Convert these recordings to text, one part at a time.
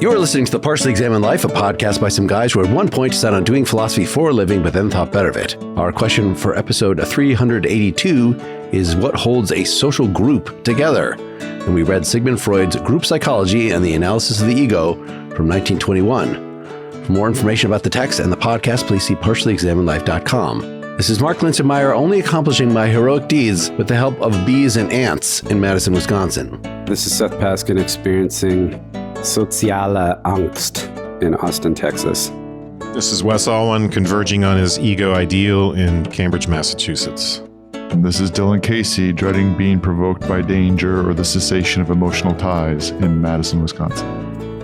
You're listening to The Partially Examined Life, a podcast by some guys who at one point set on doing philosophy for a living, but then thought better of it. Our question for episode 382 is what holds a social group together? And we read Sigmund Freud's Group Psychology and the Analysis of the Ego from 1921. For more information about the text and the podcast, please see partiallyexaminedlife.com. This is Mark Linsenmeyer, only accomplishing my heroic deeds with the help of bees and ants in Madison, Wisconsin. This is Seth Paskin experiencing soziale Angst in Austin, Texas. This is Wes Alwan converging on his ego ideal in Cambridge, Massachusetts. And this is Dylan Casey dreading being provoked by danger or the cessation of emotional ties in Madison, Wisconsin.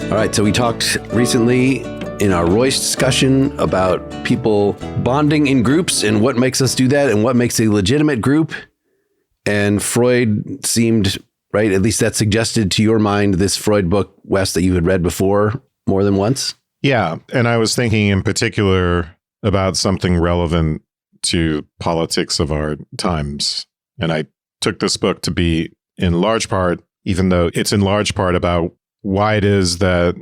All right, so we talked recently in our Royce discussion about people bonding in groups and what makes us do that and what makes a legitimate group. And Freud seemed, right, at least that suggested to your mind this Freud book, Wes, that you had read before more than once. Yeah, and I was thinking in particular about something relevant to politics of our times. And I took this book to be in large part, even though it's in large part about why it is that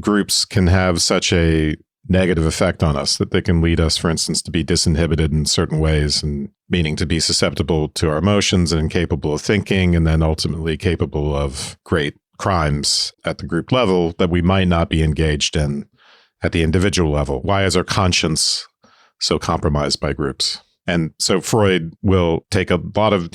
groups can have such a negative effect on us, that they can lead us, for instance, to be disinhibited in certain ways, and meaning to be susceptible to our emotions and incapable of thinking, and then ultimately capable of great crimes at the group level that we might not be engaged in at the individual level. Why is our conscience so compromised by groups? And so Freud will take a lot of,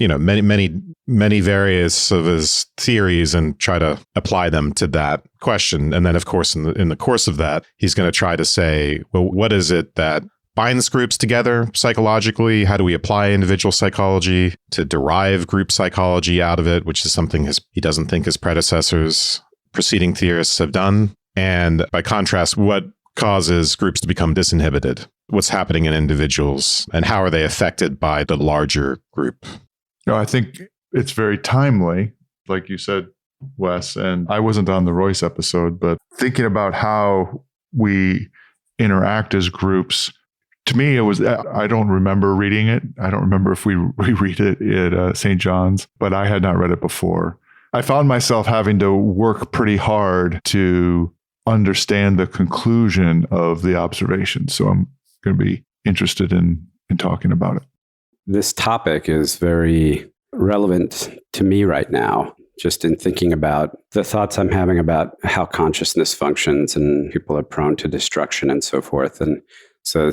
many various of his theories and try to apply them to that question. And then, of course, in the course of that, he's going to try to say, well, what is it that binds groups together psychologically? How do we apply individual psychology to derive group psychology out of it, which is something he doesn't think his predecessors, preceding theorists, have done. And by contrast, what causes groups to become disinhibited? What's happening in individuals and how are they affected by the larger group? I think it's very timely, like you said, Wes, and I wasn't on the Royce episode, but thinking about how we interact as groups, to me, I don't remember reading it. I don't remember if we reread it at St. John's, but I had not read it before. I found myself having to work pretty hard to understand the conclusion of the observation. So I'm going to be interested in talking about it. This topic is very relevant to me right now, just in thinking about the thoughts I'm having about how consciousness functions and people are prone to destruction and so forth. And so,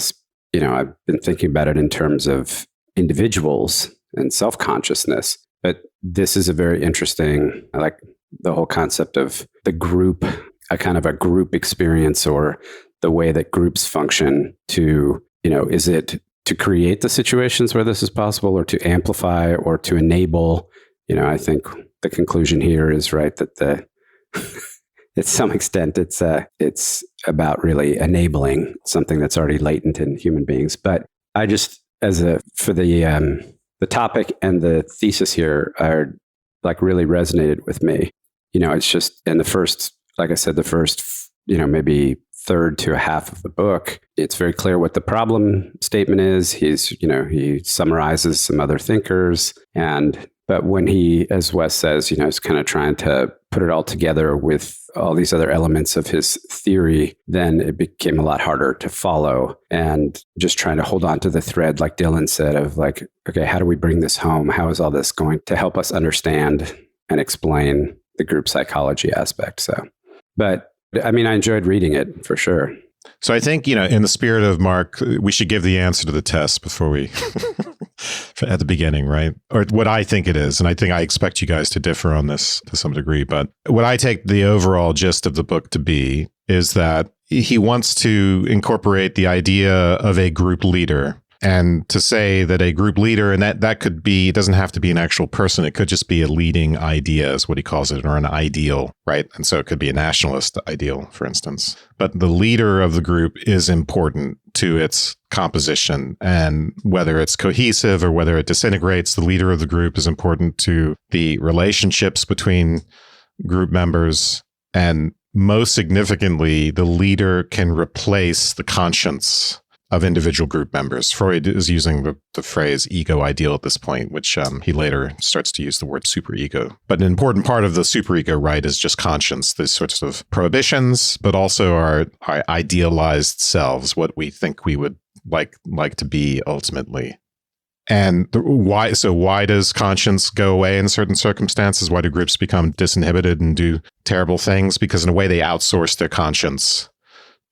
I've been thinking about it in terms of individuals and self-consciousness. But this is a very interesting, I like the whole concept of the group, a kind of a group experience, or the way that groups function to, is it to create the situations where this is possible, or to amplify, or to enable? I think the conclusion here is right that to some extent it's about really enabling something that's already latent in human beings. But I just, for the topic and the thesis here are like really resonated with me. It's just in the first, like I said, the first, maybe third to a half of the book, it's very clear what the problem statement is. He summarizes some other thinkers, but when he, as Wes says, is kind of trying to put it all together with all these other elements of his theory, then it became a lot harder to follow, and just trying to hold on to the thread, like Dylan said, of like, okay, how do we bring this home? How is all this going to help us understand and explain the group psychology aspect? But I enjoyed reading it for sure. So I think, in the spirit of Mark, we should give the answer to the test before we, at the beginning, right? Or what I think it is. And I expect you guys to differ on this to some degree. But what I take the overall gist of the book to be is that he wants to incorporate the idea of a group leader. And to say that a group leader, and that could be, it doesn't have to be an actual person. It could just be a leading idea is what he calls it, or an ideal, right? And so it could be a nationalist ideal, for instance. But the leader of the group is important to its composition. And whether it's cohesive or whether it disintegrates, the leader of the group is important to the relationships between group members. And most significantly, the leader can replace the conscience of individual group members. Freud is using the phrase ego ideal at this point, which he later starts to use the word superego. But an important part of the superego, right, is just conscience, these sorts of prohibitions, but also our idealized selves, what we think we would like to be ultimately. And why does conscience go away in certain circumstances? Why do groups become disinhibited and do terrible things? Because in a way they outsource their conscience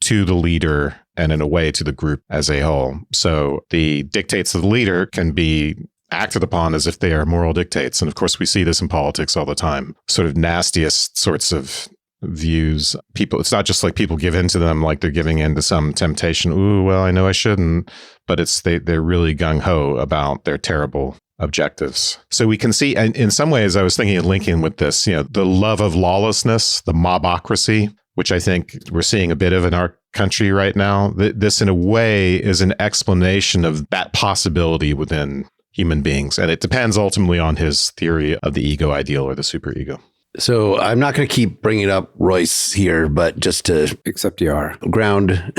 to the leader and in a way to the group as a whole. So the dictates of the leader can be acted upon as if they are moral dictates. And of course, we see this in politics all the time, sort of nastiest sorts of views. People, it's not just like people give in to them like they're giving in to some temptation. Ooh, well, I know I shouldn't. But they're really gung-ho about their terrible objectives. So we can see, and in some ways, I was thinking of linking with this, the love of lawlessness, the mobocracy, which I think we're seeing a bit of in our country right now. This, in a way, is an explanation of that possibility within human beings. And it depends ultimately on his theory of the ego ideal or the superego. So I'm not going to keep bringing up Royce here, but just to Except you are. ground,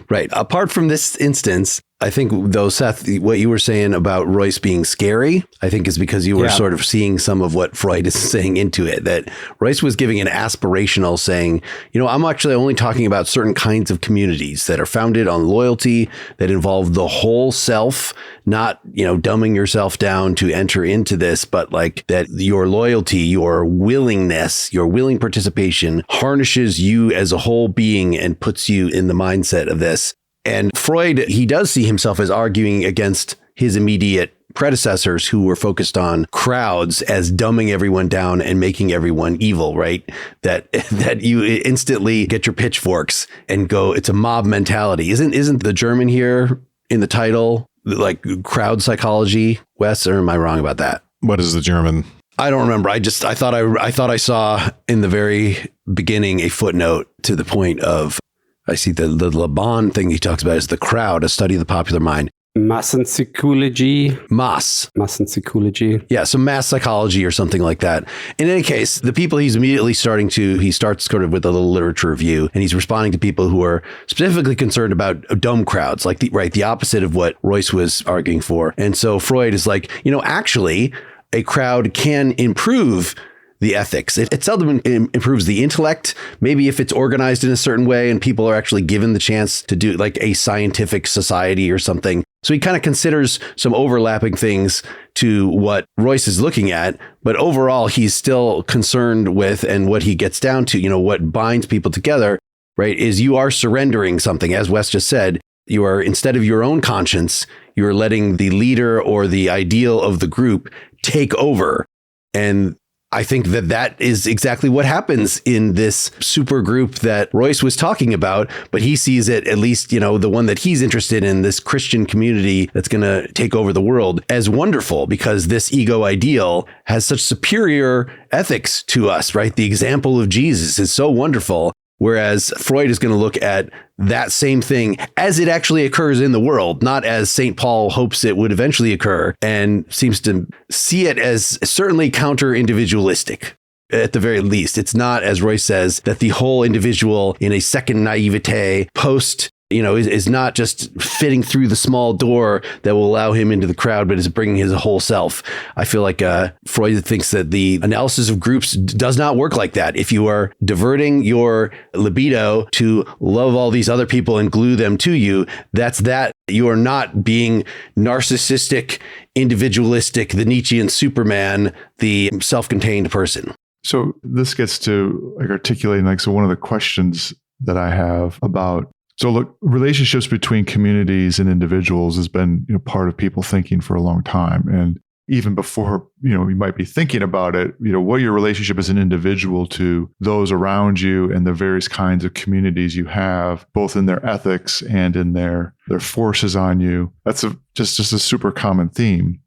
right. Apart from this instance, I think, though, Seth, what you were saying about Royce being scary, I think is because you were sort of seeing some of what Freud is saying into it, that Royce was giving an aspirational saying, I'm actually only talking about certain kinds of communities that are founded on loyalty, that involve the whole self, not, dumbing yourself down to enter into this, but like that your loyalty, your willingness, your willing participation harnesses you as a whole being and puts you in the mindset of this. And Freud, he does see himself as arguing against his immediate predecessors who were focused on crowds as dumbing everyone down and making everyone evil, right? That you instantly get your pitchforks and go, it's a mob mentality. Isn't the German here in the title like crowd psychology, Wes, or am I wrong about that? What is the German? I don't remember. I thought I saw in the very beginning a footnote to the point of, I see the Le Bon thing he talks about is the crowd, a study of the popular mind. Massenpsychology. Massenpsychology. Yeah, so mass psychology or something like that. In any case, the people he's immediately he starts sort of with a little literature review, and he's responding to people who are specifically concerned about dumb crowds, like the opposite of what Royce was arguing for. And so Freud is like, actually, a crowd can improve the ethics. It seldom improves the intellect. Maybe if it's organized in a certain way and people are actually given the chance to do like a scientific society or something. So he kind of considers some overlapping things to what Royce is looking at, but overall he's still concerned with, and what he gets down to, what binds people together, right, is you are surrendering something. As Wes just said, you are, instead of your own conscience, you're letting the leader or the ideal of the group take over. And I think that is exactly what happens in this super group that Royce was talking about, but he sees it, at least, the one that he's interested in, this Christian community that's going to take over the world, as wonderful, because this ego ideal has such superior ethics to us, right? The example of Jesus is so wonderful. Whereas Freud is going to look at that same thing as it actually occurs in the world, not as St. Paul hopes it would eventually occur, and seems to see it as certainly counter-individualistic. At the very least, it's not, as Royce says, that the whole individual in a second naivete post is not just fitting through the small door that will allow him into the crowd, but is bringing his whole self. I feel like Freud thinks that the analysis of groups does not work like that. If you are diverting your libido to love all these other people and glue them to you, that you are not being narcissistic, individualistic, the Nietzschean Superman, the self-contained person. So this gets to articulating, so one of the questions that I have about, so look, relationships between communities and individuals has been part of people thinking for a long time. And even before, you might be thinking about it, what your relationship as an individual to those around you and the various kinds of communities you have, both in their ethics and in their forces on you. That's just a super common theme.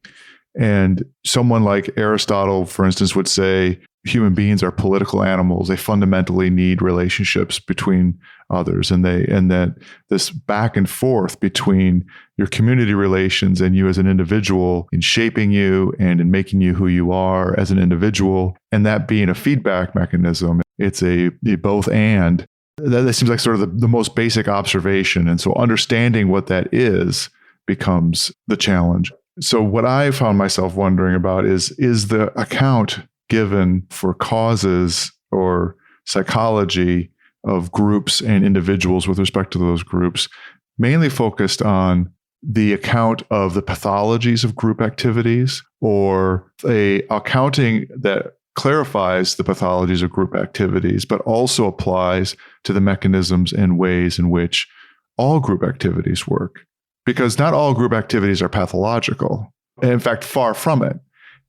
And someone like Aristotle, for instance, would say human beings are political animals. They fundamentally need relationships between others, and that this back and forth between your community relations and you as an individual in shaping you and in making you who you are as an individual, and that being a feedback mechanism. It's a both and. That seems like sort of the most basic observation. And so understanding what that is becomes the challenge. So what I found myself wondering about is the account given for causes or psychology of groups and individuals with respect to those groups mainly focused on the account of the pathologies of group activities, or a accounting that clarifies the pathologies of group activities, but also applies to the mechanisms and ways in which all group activities work. Because not all group activities are pathological. In fact, far from it.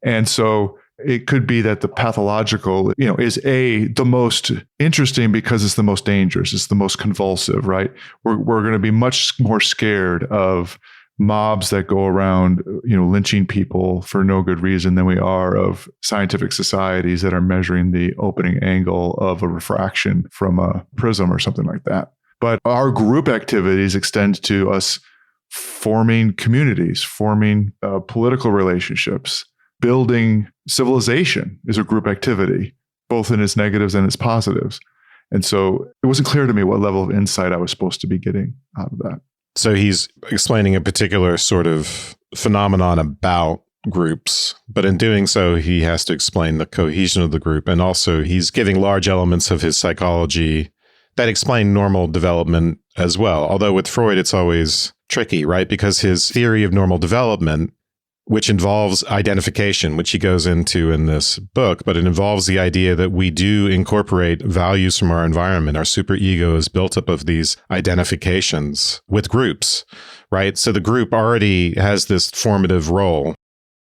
And so it could be that the pathological, is the most interesting because it's the most dangerous. It's the most convulsive, right? We're going to be much more scared of mobs that go around, lynching people for no good reason than we are of scientific societies that are measuring the opening angle of a refraction from a prism or something like that. But our group activities extend to us forming communities, forming political relationships, building civilization is a group activity, both in its negatives and its positives. And so it wasn't clear to me what level of insight I was supposed to be getting out of that. So he's explaining a particular sort of phenomenon about groups, but in doing so, he has to explain the cohesion of the group. And also he's giving large elements of his psychology that explain normal development as well. Although with Freud, it's always tricky, right? Because his theory of normal development, which involves identification, which he goes into in this book, but it involves the idea that we do incorporate values from our environment. Our superego is built up of these identifications with groups, right? So the group already has this formative role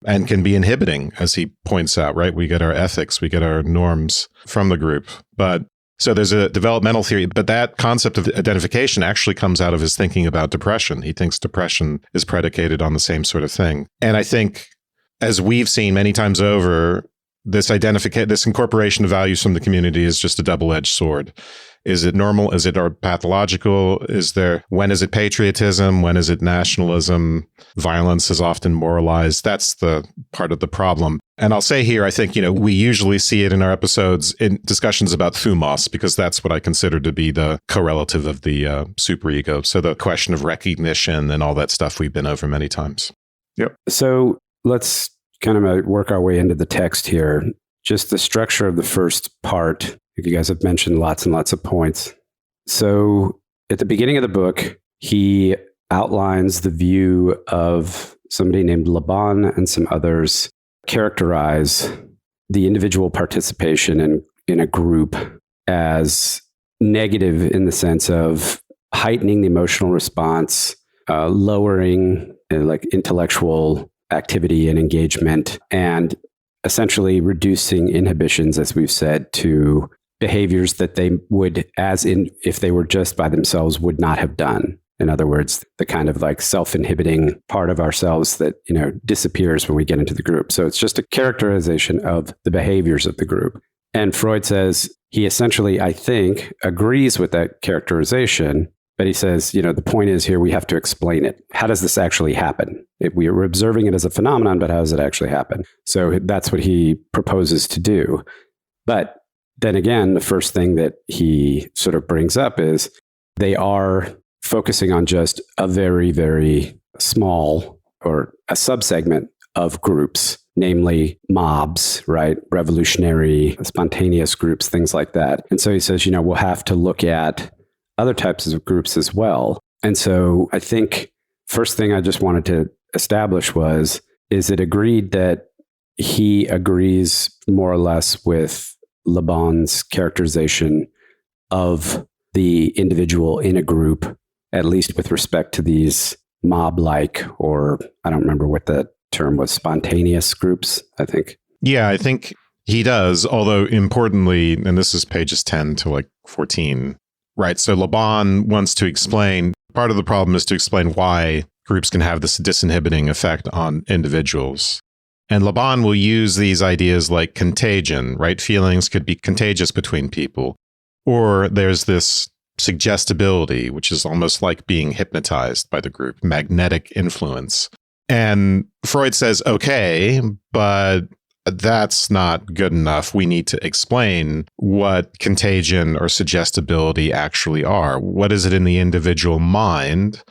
and can be inhibiting, as he points out, right? We get our ethics, we get our norms from the group. But so there's a developmental theory, but that concept of identification actually comes out of his thinking about depression. He thinks depression is predicated on the same sort of thing. And I think, as we've seen many times over, this incorporation of values from the community is just a double-edged sword. Is it normal? Is it pathological? When is it patriotism? When is it nationalism? Violence is often moralized. That's the part of the problem. And I'll say here, I think, we usually see it in our episodes in discussions about thumos, because that's what I consider to be the correlative of the superego. So the question of recognition and all that stuff we've been over many times. Yep. So let's kind of work our way into the text here. Just the structure of the first part. You guys have mentioned lots and lots of points. So at the beginning of the book, he outlines the view of somebody named Le Bon and some others characterize the individual participation in a group as negative in the sense of heightening the emotional response, lowering intellectual activity and engagement, and essentially reducing inhibitions, as we've said, to behaviors that they would, if they were just by themselves, would not have done. In other words, the kind of self-inhibiting part of ourselves that, disappears when we get into the group. So it's just a characterization of the behaviors of the group. And Freud says he essentially, I think, agrees with that characterization, but he says, the point is here, we have to explain it. How does this actually happen? We are observing it as a phenomenon, but how does it actually happen? So that's what he proposes to do. But then again, the first thing that he sort of brings up is they are focusing on just a very, very small or a subsegment of groups, namely mobs, right? Revolutionary, spontaneous groups, things like that. And so he says, we'll have to look at other types of groups as well. And so I think first thing I just wanted to establish is it agreed that he agrees more or less with Le Bon's characterization of the individual in a group, at least with respect to these mob-like, or I don't remember what the term was, spontaneous groups, I think. Yeah, I think he does, although importantly, and this is pages 10 to 14, right? So Le Bon wants to explain, part of the problem is to explain why groups can have this disinhibiting effect on individuals. And Le Bon will use these ideas like contagion, right? Feelings could be contagious between people. Or there's this suggestibility, which is almost like being hypnotized by the group, magnetic influence. And Freud says, okay, but that's not good enough. We need to explain what contagion or suggestibility actually are. What is it in the individual mind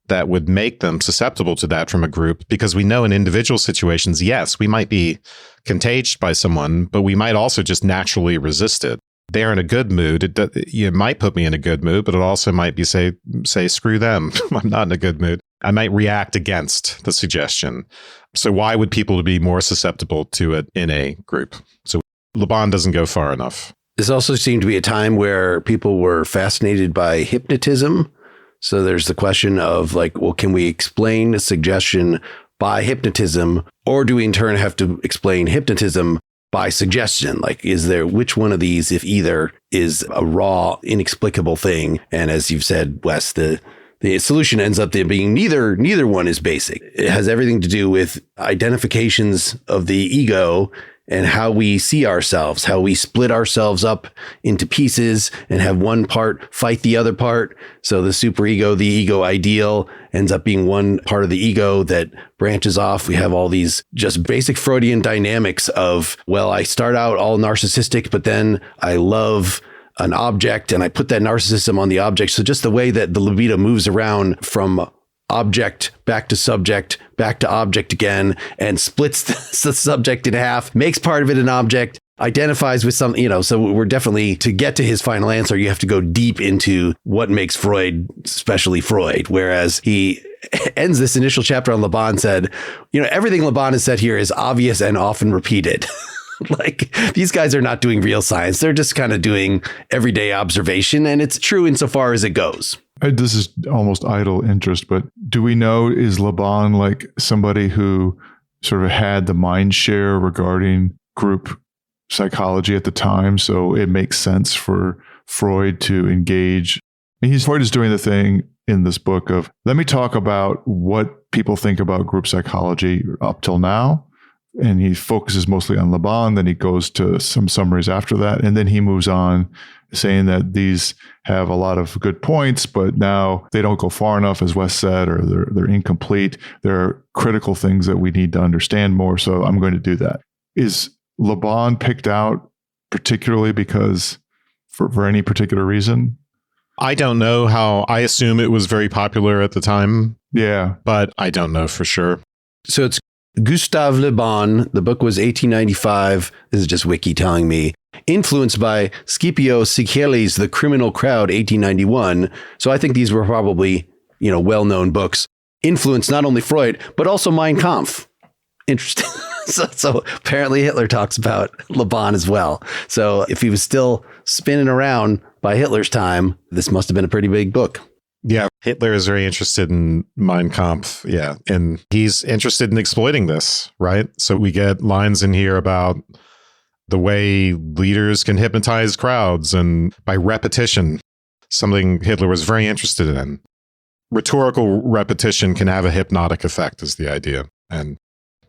that would make them susceptible to that from a group? Because we know in individual situations, yes, we might be contaged by someone, but we might also just naturally resist it. They're in a good mood. It might put me in a good mood, but it also might be say, screw them. I'm not in a good mood. I might react against the suggestion. So why would people be more susceptible to it in a group? So Le Bon doesn't go far enough. This also seemed to be a time where people were fascinated by hypnotism. So there's the question of like, well, can we explain a suggestion by hypnotism, or do we in turn have to explain hypnotism by suggestion? Like, is there, which one of these, if either, is a raw, inexplicable thing? And as you've said, Wes, the solution ends up being neither one is basic. It has everything to do with identifications of the ego and how we see ourselves, how we split ourselves up into pieces and have one part fight the other part. So the superego, the ego ideal, ends up being one part of the ego that branches off. We have all these just basic Freudian dynamics of, well, I start out all narcissistic, but then I love an object and I put that narcissism on the object. So just the way that the libido moves around from object back to subject, back to object again, and splits the subject in half, makes part of it an object, identifies with something, so we're definitely, to get to his final answer, you have to go deep into what makes Freud, especially Freud. Whereas he ends this initial chapter on Le Bon said, everything Le Bon has said here is obvious and often repeated. Like, these guys are not doing real science. They're just kind of doing everyday observation. And it's true insofar as it goes. This is almost idle interest, but do we know, is Le Bon like somebody who sort of had the mind share regarding group psychology at the time? So it makes sense for Freud to engage. Freud is doing the thing in this book of, let me talk about what people think about group psychology up till now. And he focuses mostly on Le Bon. Then he goes to some summaries after that. And then he moves on saying that these have a lot of good points, but now they don't go far enough, as Wes said, or they're incomplete. There are critical things that we need to understand more. So I'm going to do that. Is Le Bon picked out particularly because for any particular reason? I don't know how. I assume it was very popular at the time. Yeah. But I don't know for sure. So it's Gustave Le Bon. The book was 1895. This is just Wiki telling me. Influenced by Scipio Sicheli's The Criminal Crowd, 1891. So I think these were probably, well-known books. Influenced not only Freud, but also Mein Kampf. Interesting. So apparently Hitler talks about Le Bon as well. So if he was still spinning around by Hitler's time, this must have been a pretty big book. Yeah, Hitler is very interested in Mein Kampf. Yeah, and he's interested in exploiting this, right? So we get lines in here about the way leaders can hypnotize crowds and by repetition, something Hitler was very interested in. Rhetorical repetition can have a hypnotic effect is the idea. And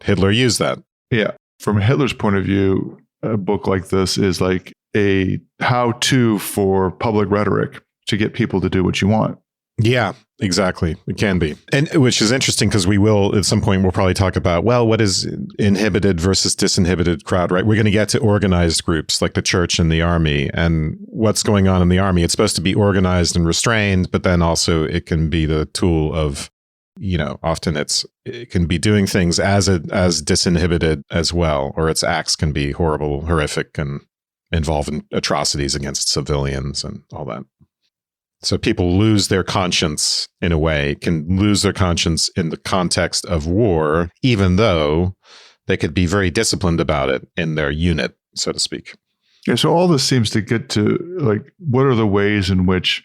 Hitler used that. Yeah. From Hitler's point of view, a book like this is like a how-to for public rhetoric to get people to do what you want. Yeah, exactly. It can be. And which is interesting because we will, at some point, we'll probably talk about, well, what is inhibited versus disinhibited crowd, right? We're going to get to organized groups like the church and the army and what's going on in the army. It's supposed to be organized and restrained, but then also it can be the tool of, often it can be doing things as disinhibited as well, or its acts can be horrible, horrific, and involve in atrocities against civilians and all that. So people lose their conscience in a way, can lose their conscience in the context of war, even though they could be very disciplined about it in their unit, so to speak. Yeah, so all this seems to get to, like, what are the ways in which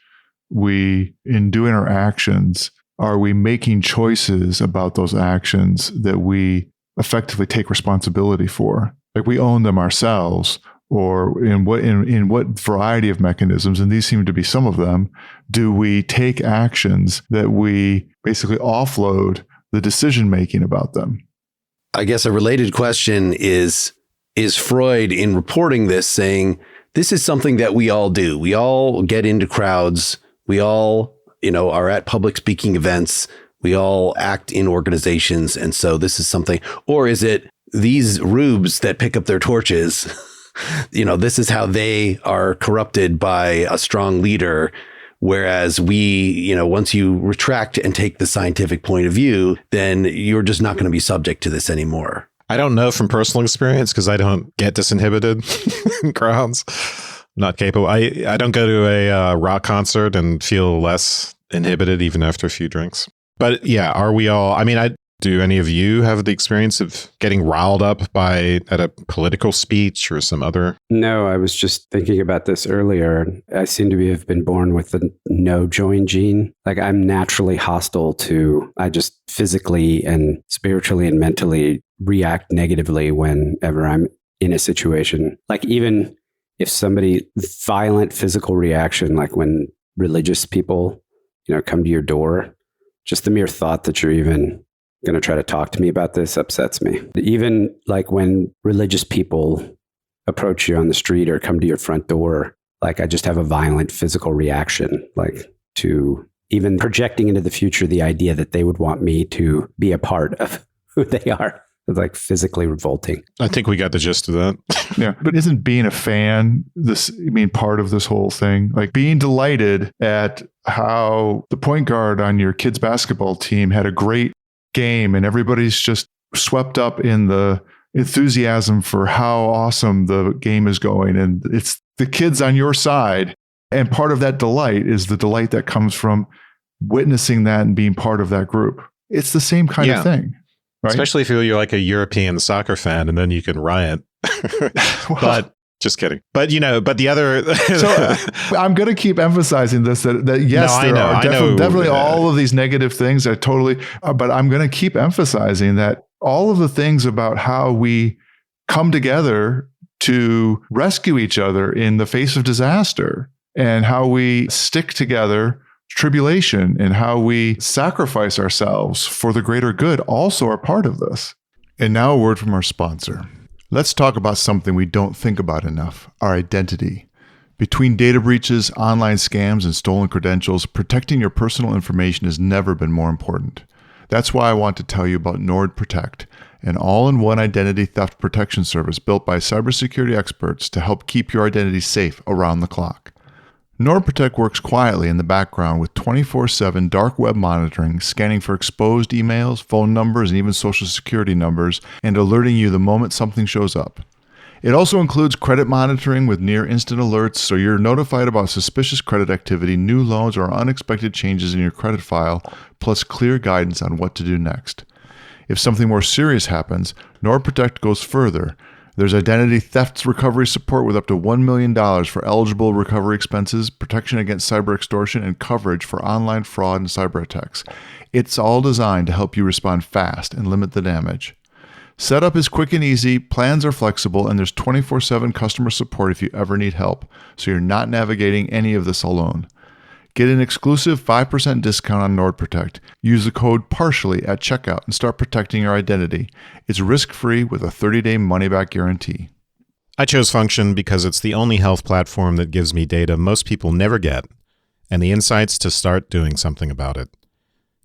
we, in doing our actions, are we making choices about those actions that we effectively take responsibility for? Like, we own them ourselves, or in what variety of mechanisms, and these seem to be some of them, do we take actions that we basically offload the decision-making about them? I guess a related question is Freud, in reporting this, saying, this is something that we all do. We all get into crowds. We all, are at public speaking events. We all act in organizations. And so this is something, or is it, these rubes that pick up their torches, this is how they are corrupted by a strong leader. Whereas we, once you retract and take the scientific point of view, then you're just not going to be subject to this anymore. I don't know from personal experience because I don't get disinhibited in crowds. Not capable. I don't go to a rock concert and feel less inhibited even after a few drinks. But yeah, are we all? I mean, do any of you have the experience of getting riled up at a political speech or some other? No, I was just thinking about this earlier. I seem to have been born with the no join gene. Like I'm naturally hostile I just physically and spiritually and mentally react negatively whenever I'm in a situation. Like even if violent physical reaction, like when religious people, come to your door, just the mere thought that you're even going to try to talk to me about this upsets me. Even like when religious people approach you on the street or come to your front door, like I just have a violent physical reaction, like to even projecting into the future the idea that they would want me to be a part of who they are. It's like physically revolting. I think we got the gist of that. Yeah. But isn't being a fan part of this whole thing? Like being delighted at how the point guard on your kids' basketball team had a great game and everybody's just swept up in the enthusiasm for how awesome the game is going. And it's the kids on your side. And part of that delight is the delight that comes from witnessing that and being part of that group. It's the same kind of thing. Right? Especially if you're like a European soccer fan and then you can riot. But just kidding. But the other. So I'm going to keep emphasizing this, that yes, no, there are definitely that. All of these negative things that totally, but I'm going to keep emphasizing that all of the things about how we come together to rescue each other in the face of disaster and how we stick together tribulation and how we sacrifice ourselves for the greater good also are part of this. And now a word from our sponsor. Let's talk about something we don't think about enough, our identity. Between data breaches, online scams, and stolen credentials, protecting your personal information has never been more important. That's why I want to tell you about NordProtect, an all-in-one identity theft protection service built by cybersecurity experts to help keep your identity safe around the clock. NordProtect works quietly in the background with 24/7 dark web monitoring, scanning for exposed emails, phone numbers, and even social security numbers, and alerting you the moment something shows up. It also includes credit monitoring with near instant alerts, so you're notified about suspicious credit activity, new loans, or unexpected changes in your credit file, plus clear guidance on what to do next. If something more serious happens, NordProtect goes further. There's identity theft recovery support with up to $1 million for eligible recovery expenses, protection against cyber extortion, and coverage for online fraud and cyber attacks. It's all designed to help you respond fast and limit the damage. Setup is quick and easy, plans are flexible, and there's 24/7 customer support if you ever need help, so you're not navigating any of this alone. Get an exclusive 5% discount on NordProtect. Use the code PARTIALLY at checkout and start protecting your identity. It's risk-free with a 30-day money-back guarantee. I chose Function because it's the only health platform that gives me data most people never get, and the insights to start doing something about it.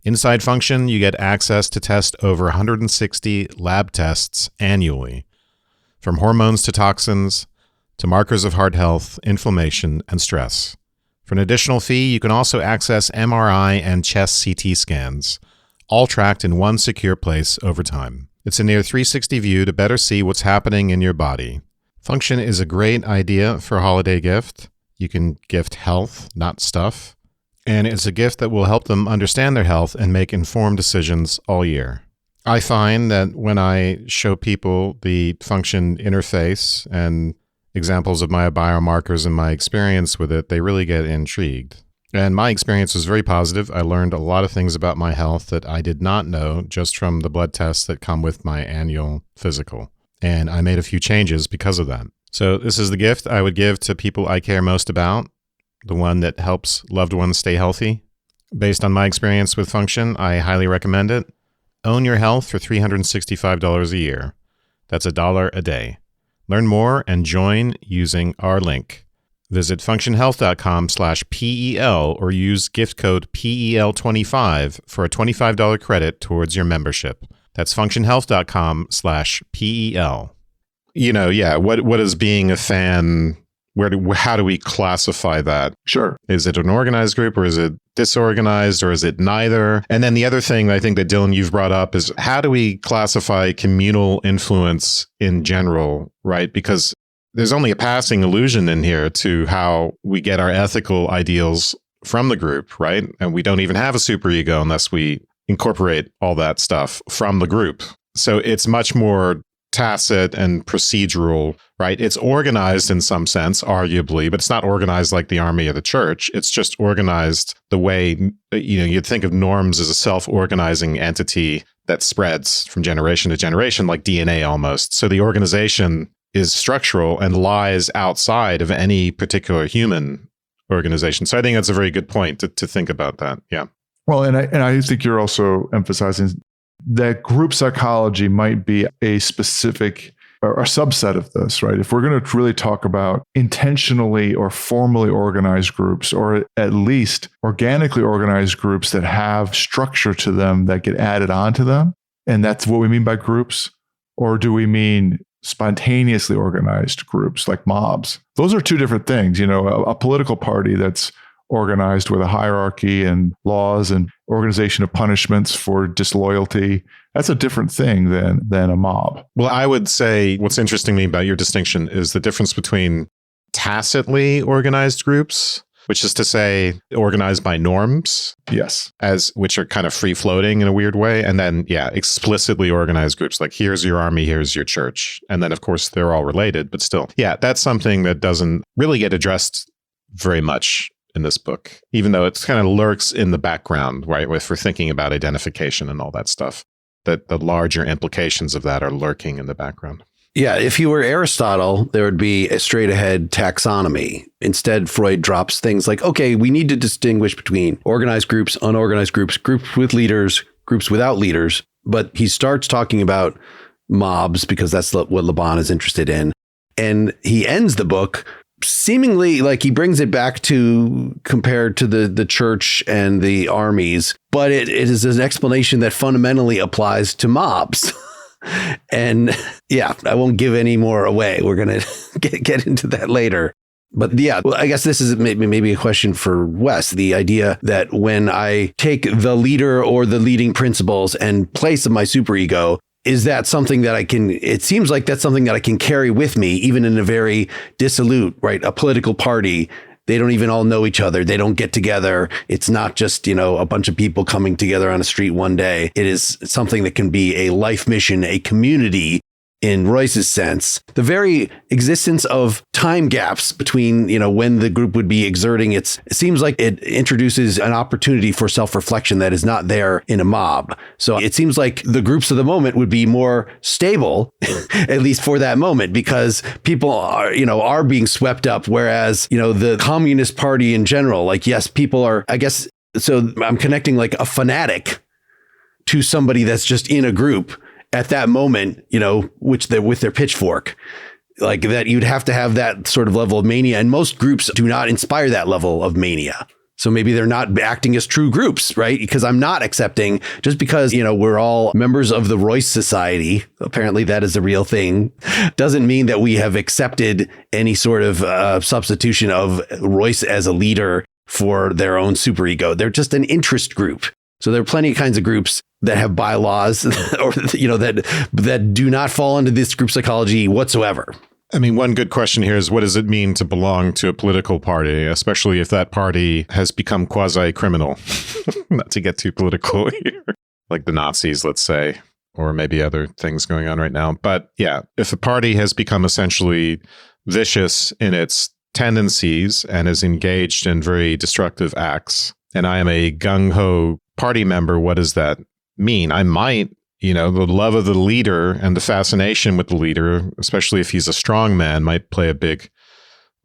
Inside Function, you get access to test over 160 lab tests annually, from hormones to toxins, to markers of heart health, inflammation, and stress. For an additional fee, you can also access MRI and chest CT scans, all tracked in one secure place over time. It's a near 360 view to better see what's happening in your body. Function is a great idea for a holiday gift. You can gift health, not stuff. And it's a gift that will help them understand their health and make informed decisions all year. I find that when I show people the Function interface and examples of my biomarkers and my experience with it, they really get intrigued. And my experience was very positive. I learned a lot of things about my health that I did not know just from the blood tests that come with my annual physical. And I made a few changes because of that. So this is the gift I would give to people I care most about, the one that helps loved ones stay healthy. Based on my experience with Function, I highly recommend it. Own your health for $365 a year. That's $1 a day. Learn more and join using our link. Visit functionhealth.com/PEL or use gift code PEL25 for a $25 credit towards your membership. That's functionhealth.com/PEL. What is being a fan? How do we classify that? Sure. Is it an organized group, or is it disorganized, or is it neither? And then the other thing I think that Dylan, you've brought up is, how do we classify communal influence in general, right? Because there's only a passing allusion in here to how we get our ethical ideals from the group, right? And we don't even have a superego unless we incorporate all that stuff from the group. So it's much more tacit and procedural, right? It's organized in some sense, arguably, but it's not organized like the army or the church. It's just organized the way, you'd think of norms as a self-organizing entity that spreads from generation to generation, like DNA almost. So the organization is structural and lies outside of any particular human organization. So I think that's a very good point to think about that. Yeah. Well, and I think you're also emphasizing that group psychology might be a specific or a subset of this, right? If we're going to really talk about intentionally or formally organized groups, or at least organically organized groups that have structure to them that get added onto them, and that's what we mean by groups, or do we mean spontaneously organized groups like mobs? Those are two different things. A political party that's organized with a hierarchy and laws and organization of punishments for disloyalty, that's a different thing than a mob. Well, I would say what's interesting to me about your distinction is the difference between tacitly organized groups, which is to say organized by norms. Yes. Which are kind of free floating in a weird way. And then, explicitly organized groups like, here's your army, here's your church. And then, of course, they're all related, but still, that's something that doesn't really get addressed very much in this book, even though it kind of lurks in the background, right? If we're thinking about identification and all that stuff, that the larger implications of that are lurking in the background. Yeah, if you were Aristotle, there would be a straight ahead taxonomy. Instead, Freud drops things like, okay, we need to distinguish between organized groups, unorganized groups, groups with leaders, groups without leaders. But he starts talking about mobs because that's what Le Bon is interested in. And he ends the book seemingly like he brings it back to compared to the church and the armies, but it is an explanation that fundamentally applies to mobs. And I won't give any more away. We're going to get into that later. But I guess this is maybe a question for Wes. The idea that when I take the leader or the leading principles and place of my superego, is that something that it seems like that's something that I can carry with me, even in a very dissolute, right? A political party. They don't even all know each other. They don't get together. It's not just, a bunch of people coming together on a street one day. It is something that can be a life mission, a community in Royce's sense. The very existence of time gaps between, when the group would be exerting it seems like it introduces an opportunity for self-reflection that is not there in a mob. So it seems like the groups of the moment would be more stable, at least for that moment, because people are being swept up. Whereas, the Communist Party in general, like, yes, people are, I guess, so I'm connecting like a fanatic to somebody that's just in a group at that moment, which they're with their pitchfork, like that you'd have to have that sort of level of mania. And most groups do not inspire that level of mania. So maybe they're not acting as true groups, right? Because I'm not accepting just because, we're all members of the Royce Society. Apparently that is a real thing. Doesn't mean that we have accepted any sort of substitution of Royce as a leader for their own superego. They're just an interest group. So there are plenty of kinds of groups that have bylaws or, that do not fall into this group psychology whatsoever. I mean, one good question here is, what does it mean to belong to a political party, especially if that party has become quasi-criminal? Not to get too political here, like the Nazis, let's say, or maybe other things going on right now. But if a party has become essentially vicious in its tendencies and is engaged in very destructive acts, and I am a gung-ho party member, what does that mean? I might, the love of the leader and the fascination with the leader, especially if he's a strong man, might play a big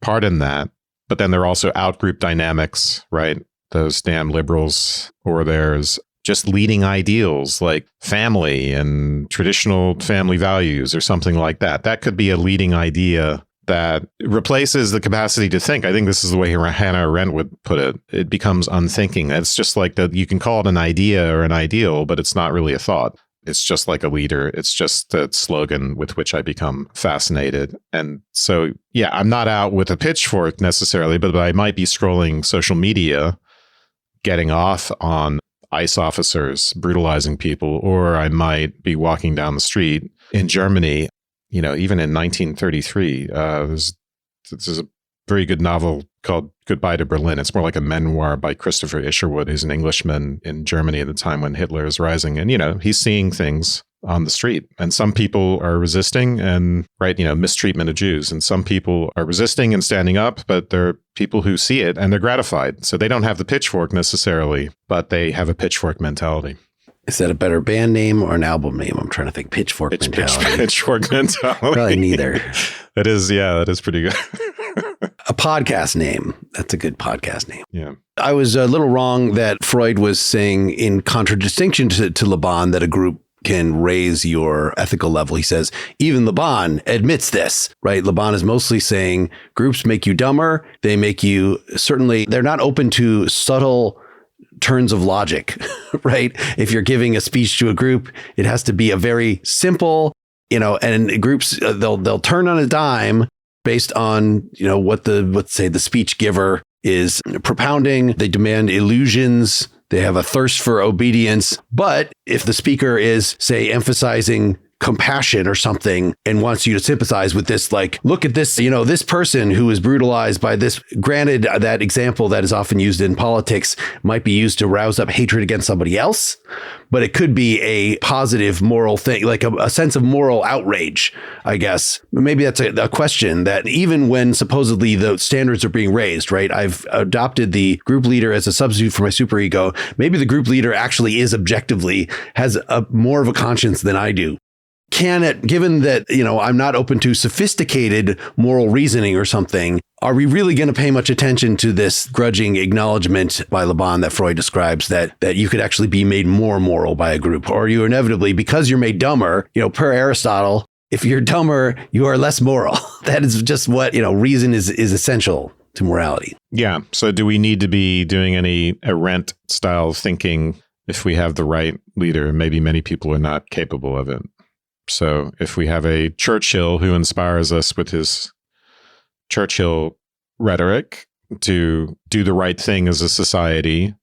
part in that. But then there are also out-group dynamics, right? Those damn liberals, or there's just leading ideals like family and traditional family values or something like that. That could be a leading idea that replaces the capacity to think. I think this is the way Hannah Arendt would put it. It becomes unthinking. It's just like that. You can call it an idea or an ideal, but it's not really a thought. It's just like a leader. It's just the slogan with which I become fascinated. And so, yeah, I'm not out with a pitchfork necessarily, but I might be scrolling social media, getting off on ICE officers brutalizing people, or I might be walking down the street in Germany. Even in 1933, there's a very good novel called Goodbye to Berlin. It's more like a memoir by Christopher Isherwood, who's an Englishman in Germany at the time when Hitler is rising. And, he's seeing things on the street. And some people are resisting and, mistreatment of Jews. And some people are resisting and standing up, but there are people who see it and they're gratified. So they don't have the pitchfork necessarily, but they have a pitchfork mentality. Is that a better band name or an album name? I'm trying to think. Pitchfork mentality. Pitchfork mentality. Probably neither. That is pretty good. A podcast name. That's a good podcast name. Yeah. I was a little wrong that Freud was saying in contradistinction to Le Bon that a group can raise your ethical level. He says, even Le Bon admits this, right? Le Bon is mostly saying groups make you dumber. They make you, certainly, they're not open to subtle turns of logic, right? If you're giving a speech to a group, it has to be a very simple, and groups, they'll turn on a dime based on, what the speech giver is propounding. They demand illusions. They have a thirst for obedience. But if the speaker is, say, emphasizing compassion or something and wants you to sympathize with this, like, look at this, this person who is brutalized by this. Granted, that example that is often used in politics might be used to rouse up hatred against somebody else, but it could be a positive moral thing, like a sense of moral outrage, I guess. Maybe that's a question that even when supposedly the standards are being raised, right? I've adopted the group leader as a substitute for my superego. Maybe the group leader actually is objectively has more of a conscience than I do. Can it, given that, I'm not open to sophisticated moral reasoning or something, are we really going to pay much attention to this grudging acknowledgement by Le Bon that Freud describes that you could actually be made more moral by a group? Or you inevitably, because you're made dumber, per Aristotle, if you're dumber, you are less moral. That is just what, reason is essential to morality. Yeah. So do we need to be doing any Arendt style thinking if we have the right leader? Maybe many people are not capable of it. So if we have a Churchill who inspires us with his Churchill rhetoric to do the right thing as a society,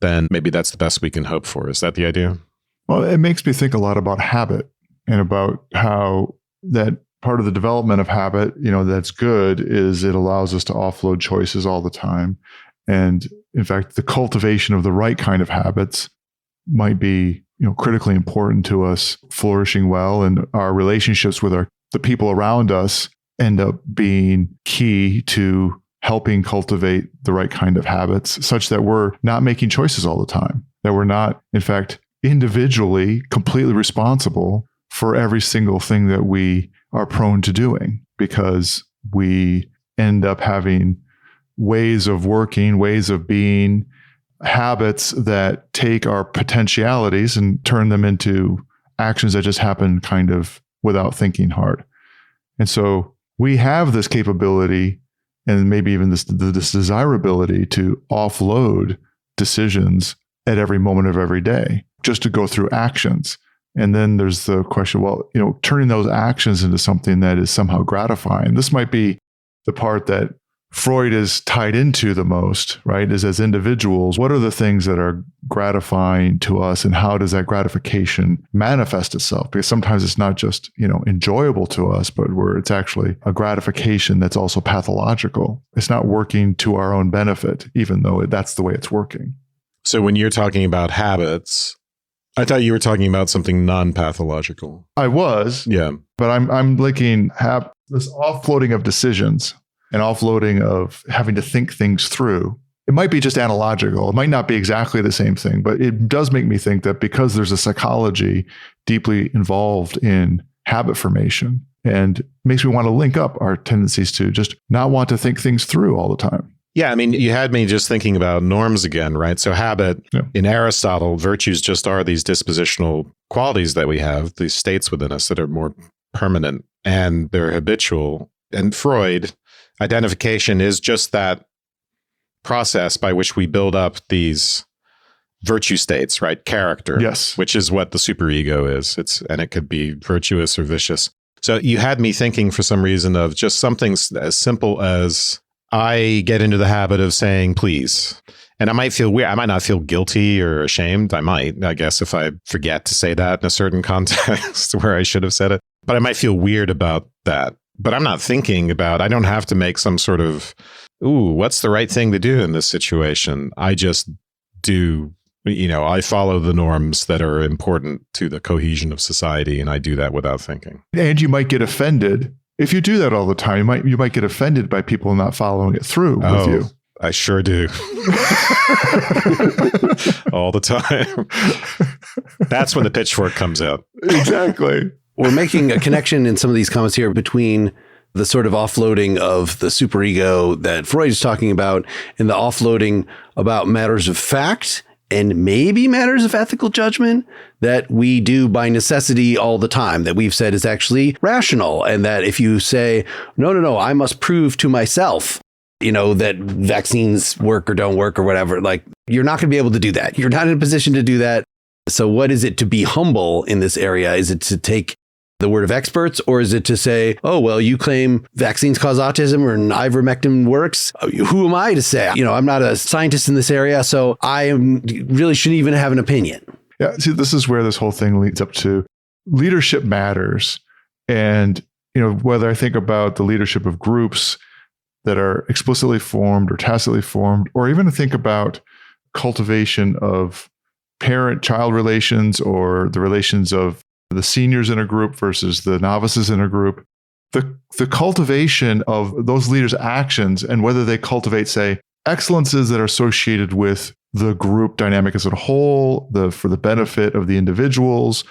then maybe that's the best we can hope for. Is that the idea? Well, it makes me think a lot about habit and about how that part of the development of habit, that's good is it allows us to offload choices all the time. And in fact, the cultivation of the right kind of habits might be critically important to us flourishing well, and our relationships with the people around us end up being key to helping cultivate the right kind of habits such that we're not making choices all the time, that we're not, in fact, individually completely responsible for every single thing that we are prone to doing, because we end up having ways of working, ways of being, habits that take our potentialities and turn them into actions that just happen kind of without thinking hard. And so we have this capability and maybe even this desirability to offload decisions at every moment of every day, just to go through actions. And then there's the question, turning those actions into something that is somehow gratifying. This might be the part that Freud is tied into the most, right? Is as individuals, what are the things that are gratifying to us, and how does that gratification manifest itself? Because sometimes it's not just, enjoyable to us, but where it's actually a gratification that's also pathological. It's not working to our own benefit, even though that's the way it's working. So when you're talking about habits, I thought you were talking about something non-pathological. I was. Yeah. But I'm linking this offloading of decisions and offloading of having to think things through. It might be just analogical. It might not be exactly the same thing, but it does make me think that because there's a psychology deeply involved in habit formation, and makes me want to link up our tendencies to just not want to think things through all the time. Yeah, I mean, you had me just thinking about norms again, right? So habit, in Aristotle, virtues just are these dispositional qualities that we have, these states within us that are more permanent and they're habitual. And Freud, identification is just that process by which we build up these virtue states, right? Character. Yes. Which is what the superego is. And it could be virtuous or vicious. So you had me thinking for some reason of just something as simple as I get into the habit of saying please. And I might feel weird. I might not feel guilty or ashamed. I guess, if I forget to say that in a certain context where I should have said it. But I might feel weird about that. But I'm not thinking about, I don't have to make some sort of, what's the right thing to do in this situation? I just do, I follow the norms that are important to the cohesion of society, and I do that without thinking. And you might get offended. If you do that all the time, you might get offended by people not following it through with you. I sure do. All the time. That's when the pitchfork comes out. Exactly. We're making a connection in some of these comments here between the sort of offloading of the superego that Freud is talking about and the offloading about matters of fact and maybe matters of ethical judgment that we do by necessity all the time, that we've said is actually rational. And that if you say, no, I must prove to myself, that vaccines work or don't work or whatever, like you're not going to be able to do that. You're not in a position to do that. So what is it to be humble in this area? Is it to take the word of experts, or is it to say, oh, well, you claim vaccines cause autism or ivermectin works? Who am I to say? I'm not a scientist in this area, so I really shouldn't even have an opinion. Yeah. See, this is where this whole thing leads up to. Leadership matters. And, whether I think about the leadership of groups that are explicitly formed or tacitly formed, or even to think about cultivation of parent-child relations or the relations of the seniors in a group versus the novices in a group, the cultivation of those leaders' actions and whether they cultivate, say, excellences that are associated with the group dynamic as a whole, for the benefit of the individuals,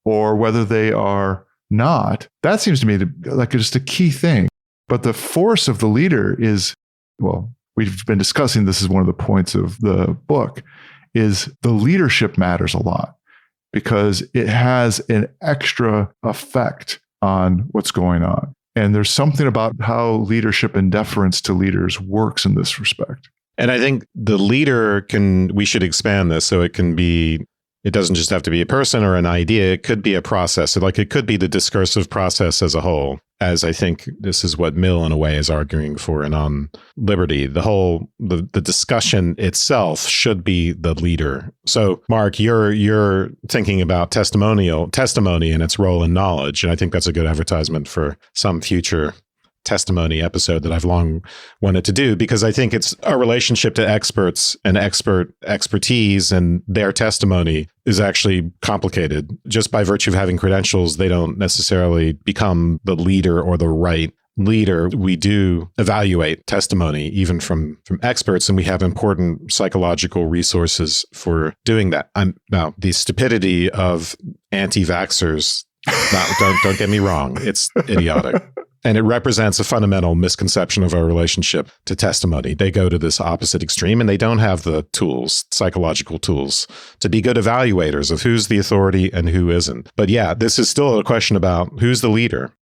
or whether they are not, that seems to me like just a key thing. But the force of the leader is, well, we've been discussing, this is one of the points of the book, is the leadership matters a lot because it has an extra effect on what's going on. And there's something about how leadership and deference to leaders works in this respect. And I think the leader we should expand this so it can be, it doesn't just have to be a person or an idea. It could be a process. It could be the discursive process as a whole, as I think this is what Mill in a way is arguing for and on liberty. The discussion itself should be the leader. So Mark, you're thinking about testimony and its role in knowledge. And I think that's a good advertisement for some future testimony episode that I've long wanted to do, because I think it's a relationship to experts and expertise, and their testimony is actually complicated. Just by virtue of having credentials, they don't necessarily become the leader or the right leader. We do evaluate testimony even from experts, and we have important psychological resources for doing that. Now, the stupidity of anti-vaxxers, don't get me wrong, it's idiotic. And it represents a fundamental misconception of our relationship to testimony. They go to this opposite extreme, and they don't have the tools, psychological tools, to be good evaluators of who's the authority and who isn't. But yeah, this is still a question about who's the leader.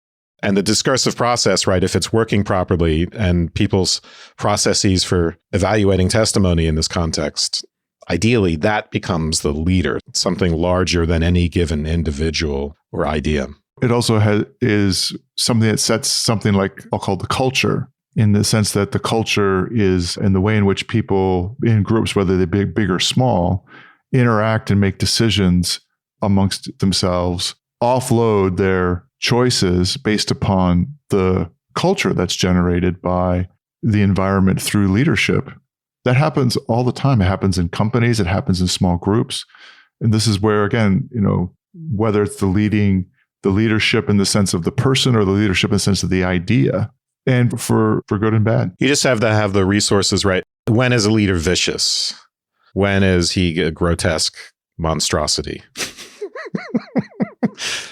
And the discursive process, right, if it's working properly and people's processes for evaluating testimony in this context, ideally that becomes the leader, something larger than any given individual or idea. It also is something that sets something like I'll call the culture, in the sense that the culture is in the way in which people in groups, whether they're big or small, interact and make decisions amongst themselves, offload their choices based upon the culture that's generated by the environment through leadership. That happens all the time. It happens in companies. It happens in small groups. And this is where, again, whether it's the leadership in the sense of the person or the leadership in the sense of the idea, and for good and bad. You just have to have the resources, right? When is a leader vicious? When is he a grotesque monstrosity?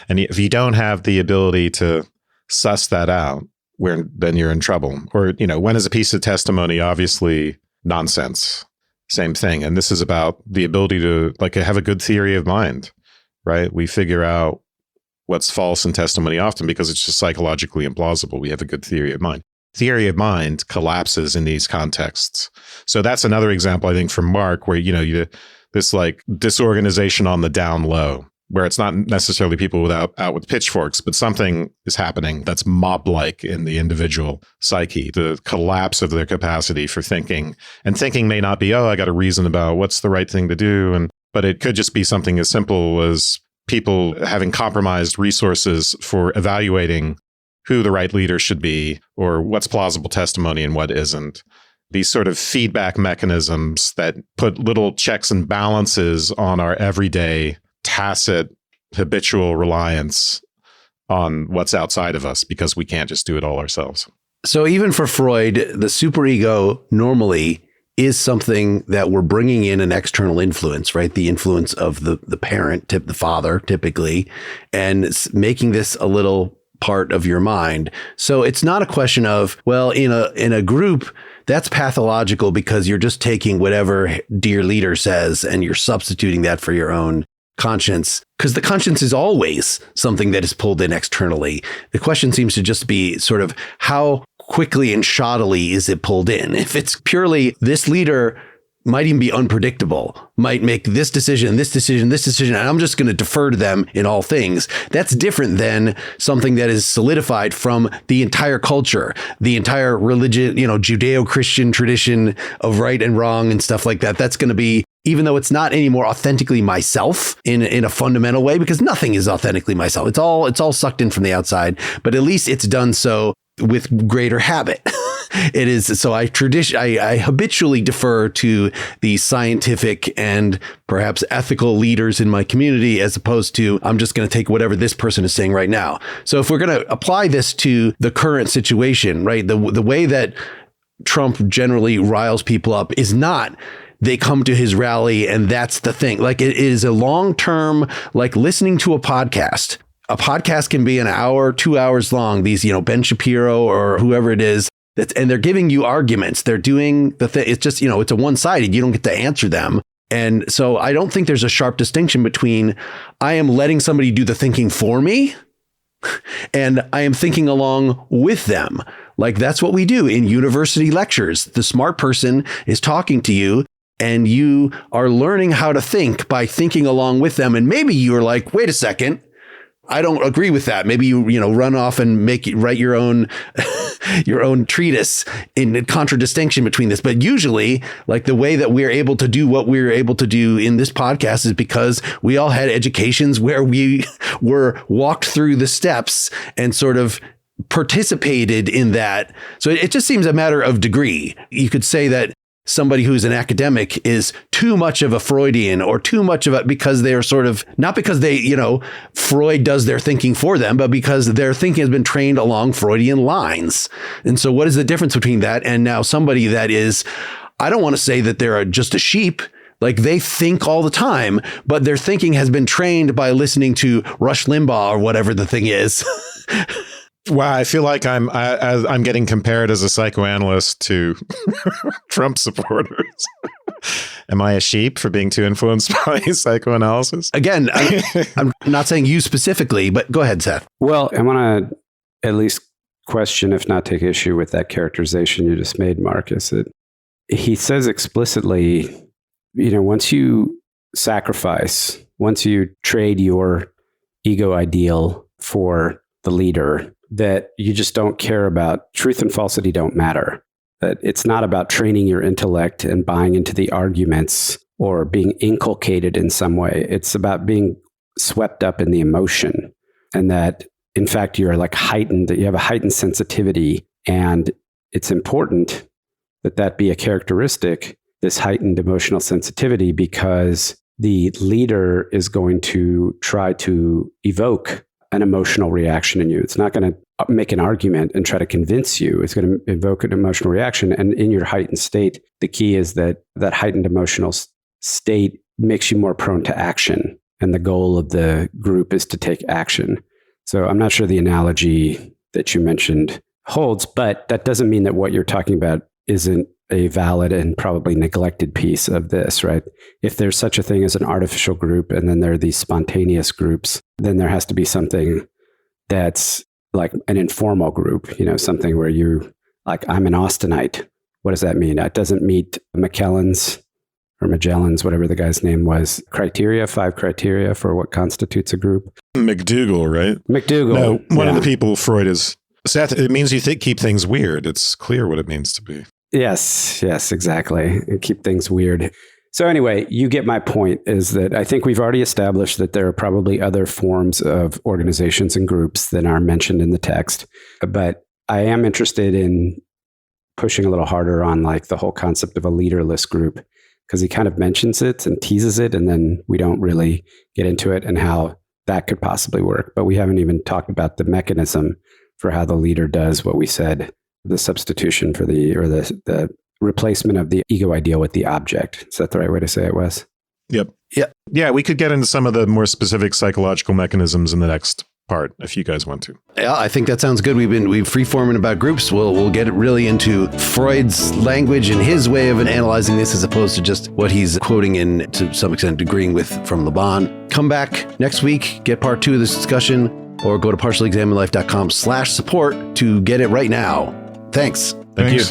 And if you don't have the ability to suss that out, then you're in trouble. Or, when is a piece of testimony obviously nonsense? Same thing. And this is about the ability to have a good theory of mind, right? We figure out what's false in testimony often because it's just psychologically implausible. We have a good theory of mind. Theory of mind collapses in these contexts. So that's another example, I think, from Mark, where, the this like disorganization on the down low, where it's not necessarily people out with pitchforks, but something is happening that's mob-like in the individual psyche, the collapse of their capacity for thinking. And thinking may not be, oh, I got a reason about what's the right thing to do. But it could just be something as simple as people having compromised resources for evaluating who the right leader should be, or what's plausible testimony and what isn't. These sort of feedback mechanisms that put little checks and balances on our everyday, tacit, habitual reliance on what's outside of us, because we can't just do it all ourselves. So even for Freud, the superego normally is something that we're bringing in an external influence, right? The influence of the parent, the father, typically, and making this a little part of your mind. So it's not a question of, well, in a group, that's pathological because you're just taking whatever dear leader says and you're substituting that for your own conscience, because the conscience is always something that is pulled in externally. The question seems to just be sort of how quickly and shoddily is it pulled in? If it's purely this leader might even be unpredictable, might make this decision, and I'm just going to defer to them in all things. That's different than something that is solidified from the entire culture, the entire religion, Judeo-Christian tradition of right and wrong and stuff like that. That's going to be, even though it's not anymore authentically myself in a fundamental way, because nothing is authentically myself. It's all sucked in from the outside, but at least it's done so with greater habit. It is. So I habitually defer to the scientific and perhaps ethical leaders in my community, as opposed to I'm just going to take whatever this person is saying right now. So if we're going to apply this to the current situation, right, the way that Trump generally riles people up is not they come to his rally and that's the thing. Like, it is a long-term, like listening to a podcast. A podcast can be an hour, 2 hours long. These, Ben Shapiro or whoever it is, and they're giving you arguments. They're doing the thing. It's just, it's a one-sided. You don't get to answer them. And so I don't think there's a sharp distinction between I am letting somebody do the thinking for me and I am thinking along with them. Like, that's what we do in university lectures. The smart person is talking to you and you are learning how to think by thinking along with them. And maybe you're like, wait a second, I don't agree with that. Maybe you run off and write your own your own treatise in contradistinction between this. But usually, like, the way that we're able to do what we're able to do in this podcast is because we all had educations where we were walked through the steps and sort of participated in that. So it just seems a matter of degree. You could say that somebody who's an academic is too much of a Freudian or too much of a, because they're sort of, not because they, Freud does their thinking for them, but because their thinking has been trained along Freudian lines. And so what is the difference between that and now somebody that is, I don't want to say that they're just a sheep. Like, they think all the time, but their thinking has been trained by listening to Rush Limbaugh or whatever the thing is. Wow, I feel like I'm getting compared as a psychoanalyst to Trump supporters. Am I a sheep for being too influenced by psychoanalysis? Again, I'm not saying you specifically, but go ahead, Seth. Well, I want to at least question, if not take issue with that characterization you just made, Marcus. He says explicitly, once you sacrifice, once you trade your ego ideal for the leader, that you just don't care about truth and falsity don't matter. That it's not about training your intellect and buying into the arguments or being inculcated in some way. It's about being swept up in the emotion, and that, in fact, you're like heightened, that you have a heightened sensitivity, and it's important that be a characteristic, this heightened emotional sensitivity, because the leader is going to try to evoke an emotional reaction in you. It's not going to make an argument and try to convince you. It's going to evoke an emotional reaction. And in your heightened state, the key is that heightened emotional state makes you more prone to action. And the goal of the group is to take action. So I'm not sure the analogy that you mentioned holds, but that doesn't mean that what you're talking about isn't a valid and probably neglected piece of this, right? If there's such a thing as an artificial group and then there are these spontaneous groups, then there has to be something that's like an informal group, something where you, like, I'm an Austinite. What does that mean? That doesn't meet McKellen's or Magellan's, whatever the guy's name was, 5 criteria for what constitutes a group. McDougall, right? McDougall. No, one of the people Freud is... Seth, it means you keep things weird. It's clear what it means to be. Yes, exactly. And keep things weird. So anyway, you get my point, is that I think we've already established that there are probably other forms of organizations and groups than are mentioned in the text. But I am interested in pushing a little harder on like the whole concept of a leaderless group, because he kind of mentions it and teases it, and then we don't really get into it and how that could possibly work. But we haven't even talked about the mechanism for how the leader does what we said, the substitution for the replacement of the ego ideal with the object. Is that the right way to say it, Wes? Yep. Yeah, we could get into some of the more specific psychological mechanisms in the next part if you guys want to. Yeah, I think that sounds good. We've free-forming about groups. We'll get it really into Freud's language and his way of analyzing this, as opposed to just what he's quoting and to some extent agreeing with from Le Bon. Come back next week, get part 2 of this discussion, or go to partiallyexaminedlife.com/support to get it right now. Thanks. Thank you.